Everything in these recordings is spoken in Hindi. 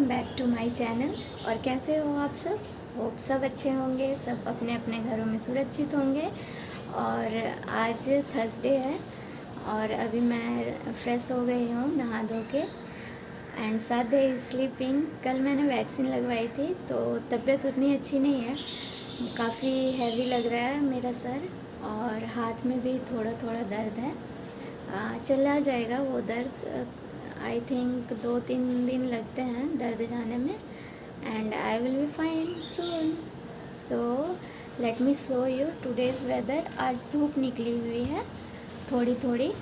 Back to my channel. और कैसे हो आप सब? होप सब अच्छे होंगे, सब अपने अपने घरों में सुरक्षित होंगे। और आज थर्सडे है और अभी मैं फ़्रेश हो गई हूँ नहा धो के एंड साथ ही स्लीपिंग। कल मैंने वैक्सीन लगवाई थी तो तबीयत उतनी अच्छी नहीं है, काफ़ी हैवी लग रहा है मेरा सर और हाथ में भी थोड़ा थोड़ा दर्द है। चला जाएगा वो दर्द, आई थिंक 2-3 दिन लगते हैं दर्द जाने में and I will be fine soon. So let me show you today's weather. आज धूप निकली हुई है थोड़ी थोड़ी।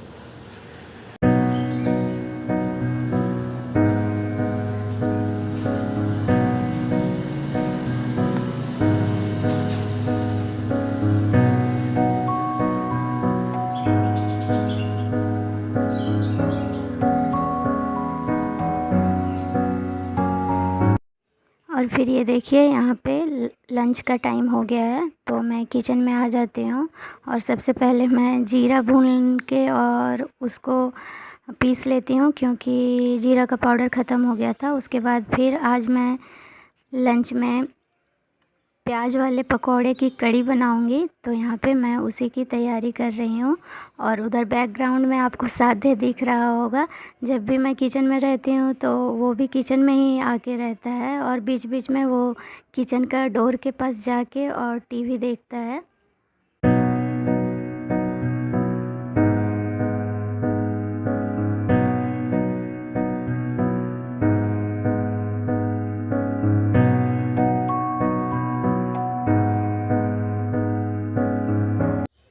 और फिर ये देखिए यहाँ पे लंच का टाइम हो गया है तो मैं किचन में आ जाती हूँ और सबसे पहले मैं जीरा भून के और उसको पीस लेती हूँ क्योंकि जीरा का पाउडर ख़त्म हो गया था। उसके बाद फिर आज मैं लंच में प्याज वाले पकोड़े की कड़ी बनाऊंगी तो यहाँ पे मैं उसी की तैयारी कर रही हूँ। और उधर बैकग्राउंड में आपको साधे दिख रहा होगा, जब भी मैं किचन में रहती हूँ तो वो भी किचन में ही आके रहता है और बीच बीच में वो किचन का डोर के पास जाके और टीवी देखता है।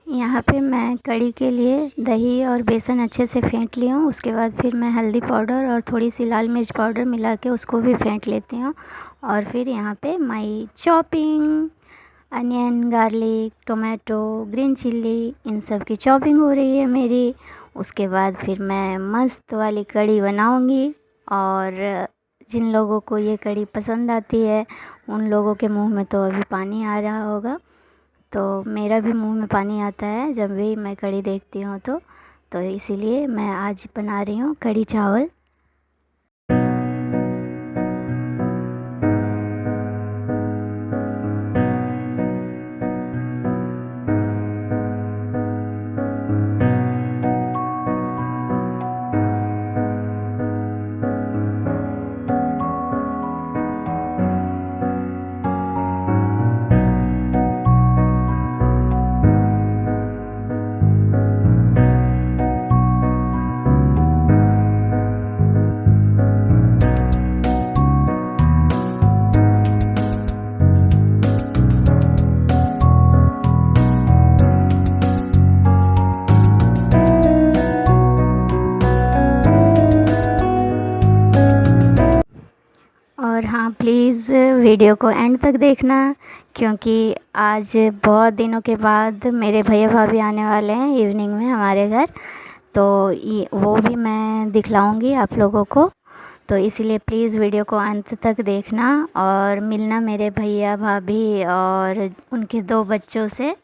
यहाँ पे मैं कड़ी के लिए दही और बेसन अच्छे से फेंट ली हूँ। उसके बाद फिर मैं हल्दी पाउडर और थोड़ी सी लाल मिर्च पाउडर मिला के उसको भी फेंट लेती हूँ। और फिर यहाँ पे my chopping onion, garlic, tomato, green chilli, इन सब की चॉपिंग हो रही है मेरी। उसके बाद फिर मैं मस्त वाली कड़ी बनाऊँगी और जिन लोगों को ये कड़ी पसंद आती है उन लोगों के मुंह में तो अभी पानी आ रहा होगा, तो मेरा भी मुंह में पानी आता है जब भी मैं कड़ी देखती हूँ तो इसीलिए मैं आज बना रही हूँ कड़ी चावल। और हाँ, प्लीज़ वीडियो को एंड तक देखना क्योंकि आज बहुत दिनों के बाद मेरे भैया भाभी आने वाले हैं इवनिंग में हमारे घर, तो ये वो भी मैं दिखलाऊंगी आप लोगों को। तो इसीलिए प्लीज़ वीडियो को अंत तक देखना और मिलना मेरे भैया भाभी और उनके 2 बच्चों से।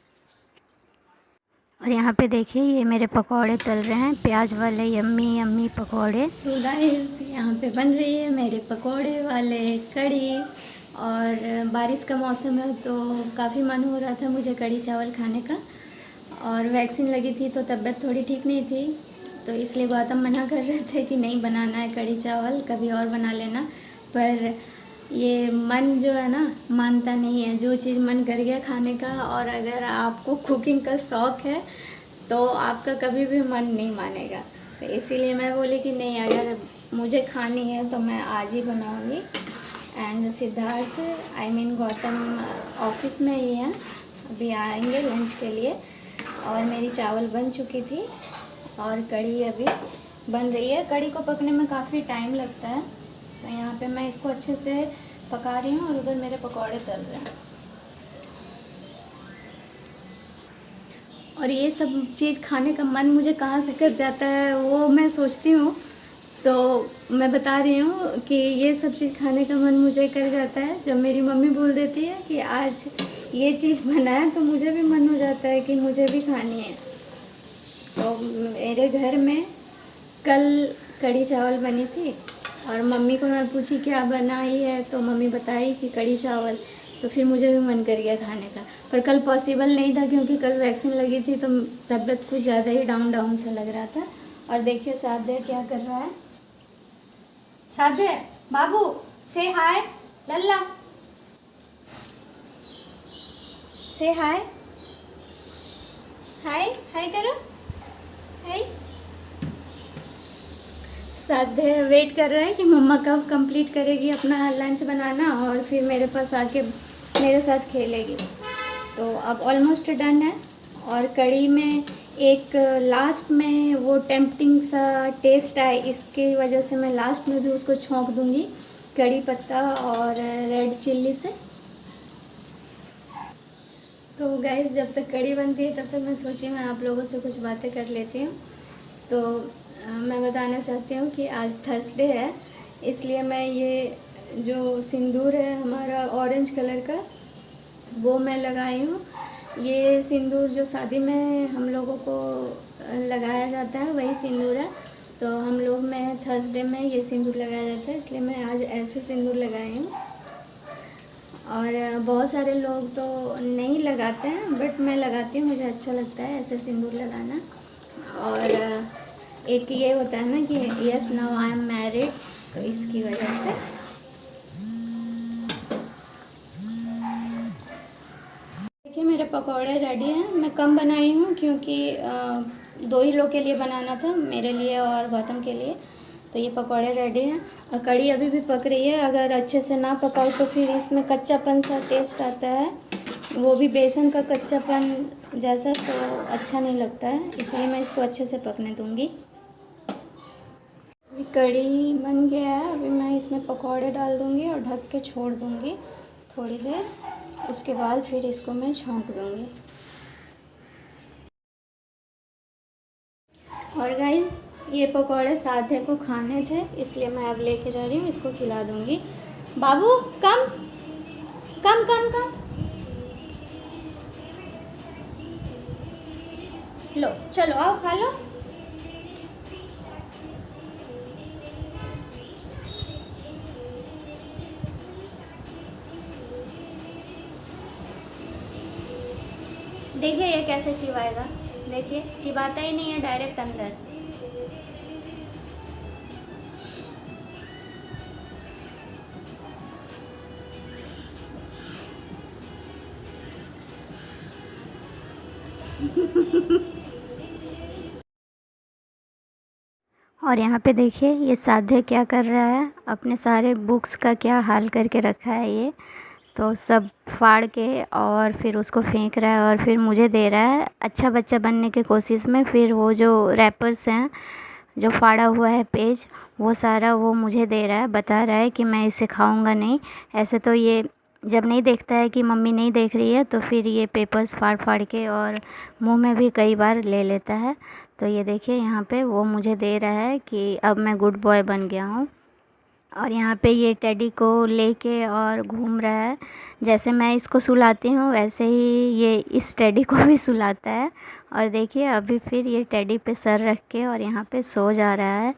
और यहाँ पे देखिए ये मेरे पकोड़े तल रहे हैं, प्याज वाले यम्मी यम्मी पकोड़े। सो गाइस, यहाँ पे बन रही है मेरे पकोड़े वाले कड़ी। और बारिश का मौसम है तो काफ़ी मन हो रहा था मुझे कड़ी चावल खाने का। और वैक्सीन लगी थी तो तबीयत थोड़ी ठीक नहीं थी तो इसलिए गौतम मना कर रहे थे कि नहीं बनाना है कड़ी चावल, कभी और बना लेना। पर ये मन जो है ना मानता नहीं है, जो चीज़ मन कर गया खाने का। और अगर आपको कुकिंग का शौक़ है तो आपका कभी भी मन नहीं मानेगा। तो इसीलिए मैं बोली कि नहीं, अगर मुझे खानी है तो मैं आज ही बनाऊंगी। And Siddharth I mean Gautam office में ही हैं, अभी आएंगे लंच के लिए। और मेरी चावल बन चुकी थी और कड़ी अभी बन रही है। कड़ी को पकने में काफ़ी टाइम लगता है तो यहाँ पे मैं इसको अच्छे से पका रही हूँ और उधर मेरे पकोड़े तल रहे हैं। और ये सब चीज़ खाने का मन मुझे कहाँ से कर जाता है वो मैं सोचती हूँ, तो मैं बता रही हूँ कि ये सब चीज़ खाने का मन मुझे कर जाता है जब मेरी मम्मी बोल देती है कि आज ये चीज़ बना है तो मुझे भी मन हो जाता है कि मुझे भी खानी है। तो मेरे घर में कल कड़ी चावल बनी थी और मम्मी को मैं पूछी क्या बनाई है, तो मम्मी बताई कि कढ़ी चावल। तो फिर मुझे भी मन कर गया खाने का, पर कल पॉसिबल नहीं था क्योंकि कल वैक्सीन लगी थी, तो तबीयत कुछ ज़्यादा ही डाउन डाउन सा लग रहा था। और देखिए साध्य क्या कर रहा है। साध्य बाबू से हाय, लल्ला से हाय, हाय हाय करो, हाय। साध्य वेट कर रहा है कि मम्मा कब कंप्लीट करेगी अपना लंच बनाना और फिर मेरे पास आके मेरे साथ खेलेगी। तो अब ऑलमोस्ट डन है। और कढ़ी में एक लास्ट में वो टेम्पटिंग सा टेस्ट आए, इसकी वजह से मैं लास्ट में भी उसको छोंक दूंगी कढ़ी पत्ता और रेड चिल्ली से। तो गाइस जब तक कढ़ी बनती है तब तक मैं सोची मैं आप लोगों से कुछ बातें कर लेती हूँ। तो मैं बताना चाहती हूँ कि आज थर्सडे है, इसलिए मैं ये जो सिंदूर है हमारा ऑरेंज कलर का, वो मैं लगाई हूँ। ये सिंदूर जो शादी में हम लोगों को लगाया जाता है वही सिंदूर है। तो हम लोग में थर्सडे में ये सिंदूर लगाया जाता है, इसलिए मैं आज ऐसे सिंदूर लगाई हूँ। और बहुत सारे लोग तो नहीं लगाते हैं, बट मैं लगाती हूँ, मुझे अच्छा लगता है ऐसे सिंदूर लगाना। और एक ये होता है ना कि yes now I am married, तो इसकी वजह से। देखिए मेरे पकौड़े रेडी हैं। मैं कम बनाई हूँ क्योंकि 2 ही लोग के लिए बनाना था, मेरे लिए और गौतम के लिए। तो ये पकौड़े रेडी हैं और कढ़ी अभी भी पक रही है। अगर अच्छे से ना पकाओ तो फिर इसमें कच्चापन सा टेस्ट आता है, वो भी बेसन का कच्चापन जैसा, तो अच्छा नहीं लगता है, इसलिए मैं इसको अच्छे से पकने दूँगी। अभी कढ़ी बन गया है, अभी मैं इसमें पकौड़े डाल दूँगी और ढक के छोड़ दूँगी थोड़ी देर, उसके बाद फिर इसको मैं छोंक दूँगी। और गाइस ये पकौड़े साधे को खाने थे, इसलिए मैं अब लेके जा रही हूँ, इसको खिला दूँगी। बाबू कम कम कम कम, लो चलो आओ खा लो। देखिए ये कैसे चिबाएगा, देखिए चिबाता ही नहीं है, डायरेक्ट अंदर। और यहाँ पे देखिए ये साध्य क्या कर रहा है, अपने सारे बुक्स का क्या हाल करके रखा है ये। तो सब फाड़ के और फिर उसको फेंक रहा है और फिर मुझे दे रहा है अच्छा बच्चा बनने की कोशिश में। फिर वो जो रैपर्स हैं, जो फाड़ा हुआ है पेज, वो सारा वो मुझे दे रहा है, बता रहा है कि मैं इसे खाऊंगा नहीं। ऐसे तो ये जब नहीं देखता है कि मम्मी नहीं देख रही है तो फिर ये पेपर्स फाड़ फाड़ के और मुंह में भी कई बार ले लेता है। तो ये देखिए यहाँ पे वो मुझे दे रहा है कि अब मैं गुड बॉय बन गया हूँ। और यहाँ पे ये टेडी को लेके और घूम रहा है, जैसे मैं इसको सुलाती हूँ वैसे ही ये इस टेडी को भी सुलाता है। और देखिए अभी फिर ये टेडी पे सर रख के और यहाँ पे सो जा रहा है।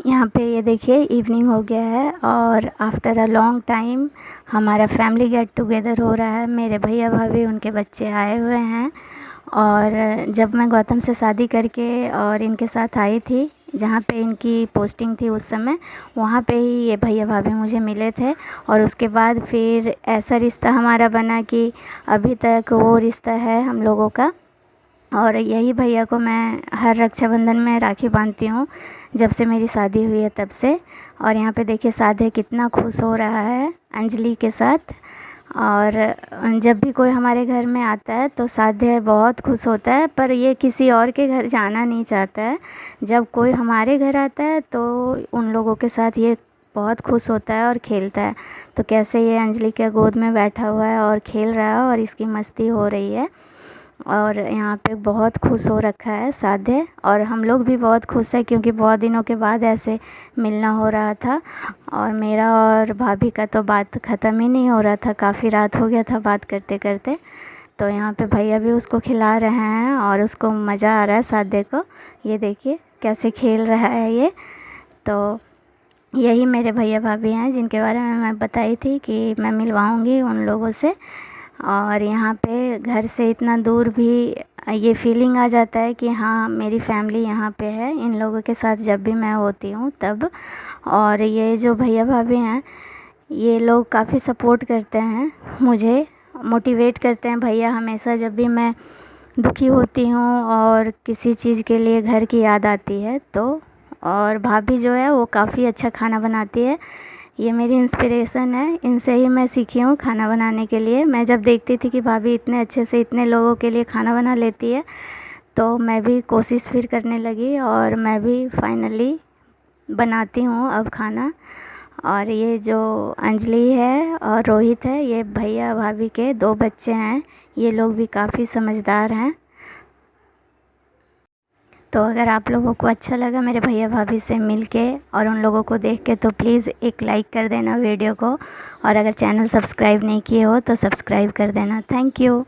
यहाँ पे ये देखिए इवनिंग हो गया है और आफ्टर अ लॉन्ग टाइम हमारा फैमिली गेट टुगेदर हो रहा है। मेरे भैया भाभी उनके बच्चे आए हुए हैं। और जब मैं गौतम से शादी करके और इनके साथ आई थी, जहाँ पे इनकी पोस्टिंग थी उस समय, वहाँ पे ही ये भैया भाभी मुझे मिले थे। और उसके बाद फिर ऐसा रिश्ता हमारा बना कि अभी तक वो रिश्ता है हम लोगों का। और यही भैया को मैं हर रक्षाबंधन में राखी बांधती हूँ, जब से मेरी शादी हुई है तब से। और यहाँ पे देखिए साधे कितना खुश हो रहा है अंजलि के साथ। और जब भी कोई हमारे घर में आता है तो साध्य बहुत खुश होता है, पर ये किसी और के घर जाना नहीं चाहता है। जब कोई हमारे घर आता है तो उन लोगों के साथ ये बहुत खुश होता है और खेलता है। तो कैसे ये अंजलि के गोद में बैठा हुआ है और खेल रहा है और इसकी मस्ती हो रही है। और यहाँ पे बहुत खुश हो रखा है सादे, और हम लोग भी बहुत खुश हैं क्योंकि बहुत दिनों के बाद ऐसे मिलना हो रहा था। और मेरा और भाभी का तो बात ख़त्म ही नहीं हो रहा था, काफ़ी रात हो गया था बात करते करते। तो यहाँ पे भैया भी उसको खिला रहे हैं और उसको मज़ा आ रहा है सादे को। ये देखिए कैसे खेल रहा है ये। तो यही मेरे भैया भाभी हैं जिनके बारे में मैं बताई थी कि मैं मिलवाऊँगी उन लोगों से। और यहाँ पे घर से इतना दूर भी ये फीलिंग आ जाता है कि हाँ मेरी फैमिली यहाँ पे है, इन लोगों के साथ जब भी मैं होती हूँ तब। और ये जो भैया भाभी हैं ये लोग काफ़ी सपोर्ट करते हैं, मुझे मोटिवेट करते हैं भैया हमेशा जब भी मैं दुखी होती हूँ और किसी चीज़ के लिए घर की याद आती है तो। और भाभी जो है वो काफ़ी अच्छा खाना बनाती है, ये मेरी इंस्पिरेशन है, इनसे ही मैं सीखी हूँ खाना बनाने के लिए। मैं जब देखती थी कि भाभी इतने अच्छे से इतने लोगों के लिए खाना बना लेती है तो मैं भी कोशिश फिर करने लगी और मैं भी फाइनली बनाती हूँ अब खाना। और ये जो अंजलि है और रोहित है ये भैया भाभी के 2 बच्चे हैं, ये लोग भी काफ़ी समझदार हैं। तो अगर आप लोगों को अच्छा लगा मेरे भैया भाभी से मिल के और उन लोगों को देख के तो प्लीज़ एक लाइक कर देना वीडियो को, और अगर चैनल सब्सक्राइब नहीं किए हो तो सब्सक्राइब कर देना। Thank you.